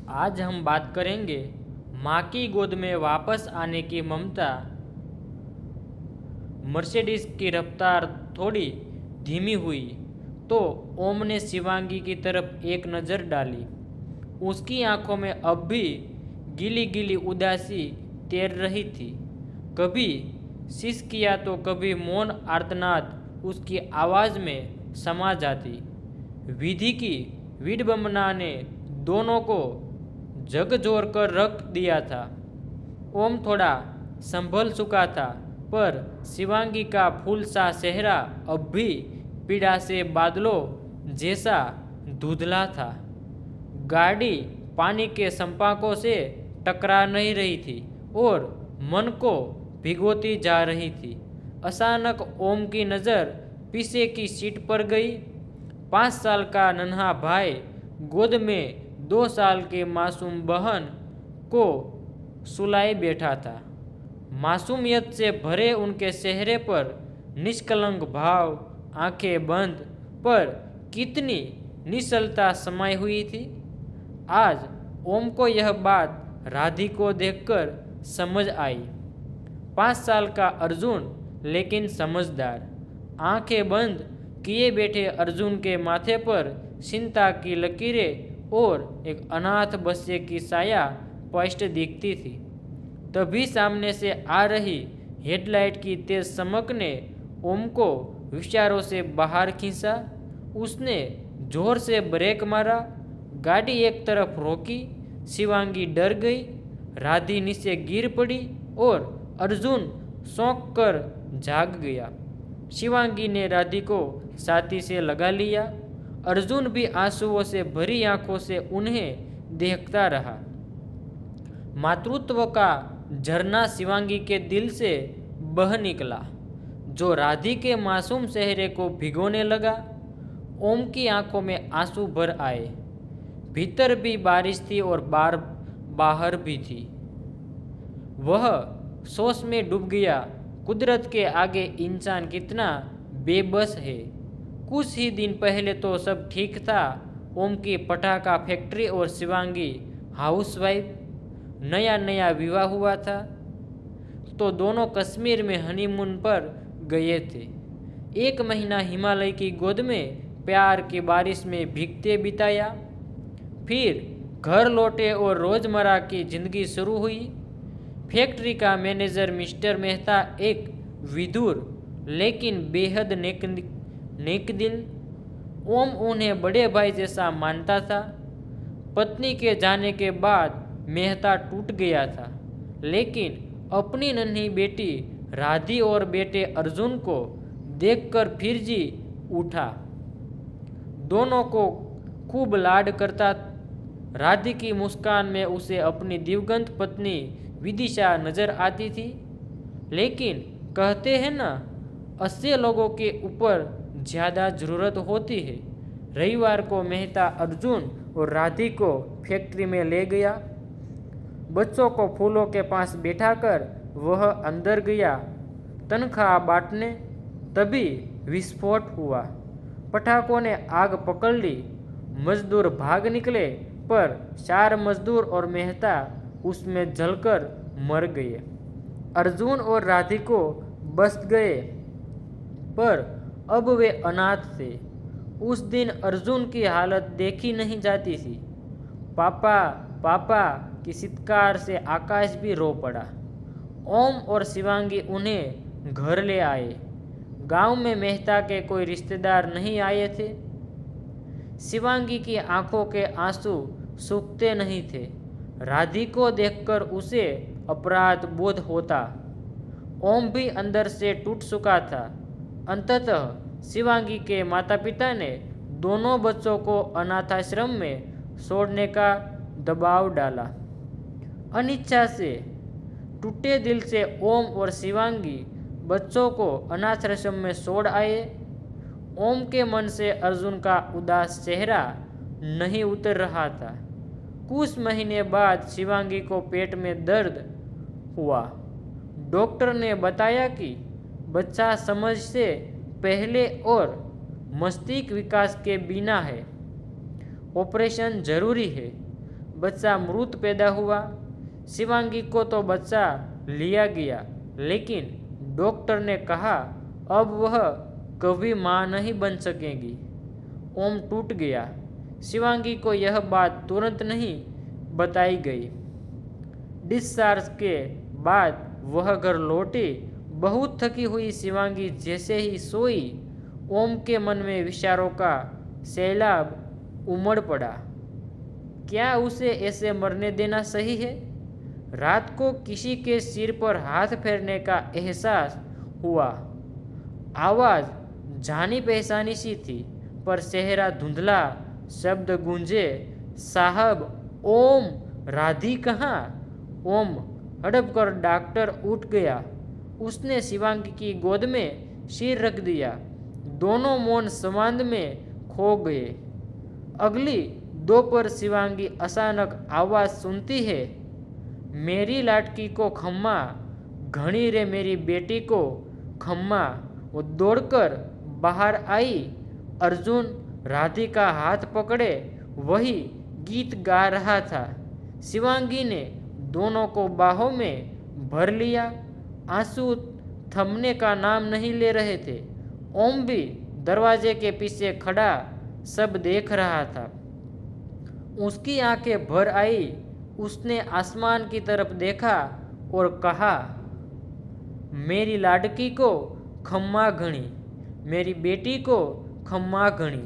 आज हम बात करेंगे माँ की गोद में वापस आने की ममता। मर्सिडीज की रफ्तार थोड़ी धीमी हुई तो ओम ने शिवांगी की तरफ एक नज़र डाली। उसकी आंखों में अब भी गीली गीली उदासी तैर रही थी। कभी सिसकिया तो कभी मौन आर्तनाद उसकी आवाज़ में समा जाती। विधि की विडंबना ने दोनों को झकझोर कर रख दिया था। ओम थोड़ा संभल चुका था, पर शिवांगी का फूल सा चेहरा अब भी पीड़ा से बादलों जैसा धुंधला था। गाड़ी पानी के संपाकों से टकरा नहीं रही थी और मन को भिगोती जा रही थी। अचानक ओम की नज़र पीछे की सीट पर गई। 5 साल का नन्हा भाई गोद में 2 साल की मासूम बहन को सुलाए बैठा था। मासूमियत से भरे उनके चेहरे पर निष्कलंक भाव, आंखें बंद, पर कितनी निश्चलता समाई हुई थी। आज ओम को यह बात राधी को देखकर समझ आई। 5 साल का अर्जुन, लेकिन समझदार। आंखें बंद किए बैठे अर्जुन के माथे पर चिंता की लकीरें और एक अनाथ बच्चे की साया स्पष्ट दिखती थी। तभी सामने से आ रही हेडलाइट की तेज चमक ने ओम को विचारों से बाहर खींचा। उसने जोर से ब्रेक मारा। गाड़ी एक तरफ रोकी। शिवांगी डर गई। राधी नीचे गिर पड़ी और अर्जुन चौंक कर जाग गया। शिवांगी ने राधी को छाती से लगा लिया। अर्जुन भी आंसुओं से भरी आंखों से उन्हें देखता रहा। मातृत्व का झरना शिवांगी के दिल से बह निकला, जो राधी के मासूम चेहरे को भिगोने लगा। ओम की आंखों में आंसू भर आए। भीतर भी बारिश थी और बाहर भी थी। वह सोच में डूब गया। कुदरत के आगे इंसान कितना बेबस है। कुछ ही दिन पहले तो सब ठीक था। ओम की पटाखा फैक्ट्री और शिवांगी हाउसवाइफ। नया नया विवाह हुआ था तो दोनों कश्मीर में हनीमून पर गए थे। 1 महीना हिमालय की गोद में प्यार की बारिश में भीगते बिताया। फिर घर लौटे और रोजमर्रा की जिंदगी शुरू हुई। फैक्ट्री का मैनेजर मिस्टर मेहता एक विधुर लेकिन बेहद नेकदिल। ओम उन्हें बड़े भाई जैसा मानता था। पत्नी के जाने के बाद मेहता टूट गया था, लेकिन अपनी नन्ही बेटी राधी और बेटे अर्जुन को देखकर फिर जी उठा। दोनों को खूब लाड करता। राधी की मुस्कान में उसे अपनी दिवंगत पत्नी विदिशा नजर आती थी। लेकिन कहते हैं ना, अच्छे लोगों के ऊपर ज़्यादा ज़रूरत होती है। रविवार को मेहता अर्जुन और राधी को फैक्ट्री में ले गया। बच्चों को फूलों के पास बैठाकर वह अंदर गया तनख्वाह बांटने। तभी विस्फोट हुआ। पटाखों ने आग पकड़ ली। मजदूर भाग निकले, पर 4 मजदूर और मेहता उसमें जलकर मर गए। अर्जुन और राधी को बच गए, पर अब वे अनाथ थे। उस दिन अर्जुन की हालत देखी नहीं जाती थी। पापा पापा की चित्कार से आकाश भी रो पड़ा। ओम और शिवांगी उन्हें घर ले आए। गांव में मेहता के कोई रिश्तेदार नहीं आए थे। शिवांगी की आंखों के आंसू सूखते नहीं थे। राधी को देखकर उसे अपराध बोध होता। ओम भी अंदर से टूट चुका था। अंततः शिवांगी के माता पिता ने दोनों बच्चों को अनाथाश्रम में छोड़ने का दबाव डाला। अनिच्छा से, टूटे दिल से ओम और शिवांगी बच्चों को अनाथाश्रम में छोड़ आए। ओम के मन से अर्जुन का उदास चेहरा नहीं उतर रहा था। कुछ महीने बाद शिवांगी को पेट में दर्द हुआ। डॉक्टर ने बताया कि बच्चा समझ से पहले और मस्तिष्क विकास के बिना है। ऑपरेशन जरूरी है। बच्चा मृत पैदा हुआ। शिवांगी को तो बच्चा लिया गया, लेकिन डॉक्टर ने कहा अब वह कभी मां नहीं बन सकेगी। ओम टूट गया। शिवांगी को यह बात तुरंत नहीं बताई गई। डिस्चार्ज के बाद वह घर लौटी। बहुत थकी हुई शिवांगी जैसे ही सोई, ओम के मन में विचारों का सैलाब उमड़ पड़ा। क्या उसे ऐसे मरने देना सही है? रात को किसी के सिर पर हाथ फेरने का एहसास हुआ। आवाज जानी पहचानी सी थी, पर चेहरा धुंधला। शब्द गूंजे, साहब, ओम, राधी कहाँ? ओम हड़प कर डॉक्टर उठ गया। उसने शिवांगी की गोद में सिर रख दिया। दोनों मौन संवाद में खो गए। अगली दोपहर शिवांगी अचानक आवाज सुनती है, मेरी लाडकी को खम्मा, घणी रे मेरी बेटी को खम्मा। वो दौड़कर बाहर आई। अर्जुन राधी का हाथ पकड़े वही गीत गा रहा था। शिवांगी ने दोनों को बाहों में भर लिया। आंसू थमने का नाम नहीं ले रहे थे। ओम भी दरवाजे के पीछे खड़ा सब देख रहा था। उसकी आंखें भर आई। उसने आसमान की तरफ देखा और कहा, मेरी लाडकी को खम्मा घणी, मेरी बेटी को खम्मा घणी।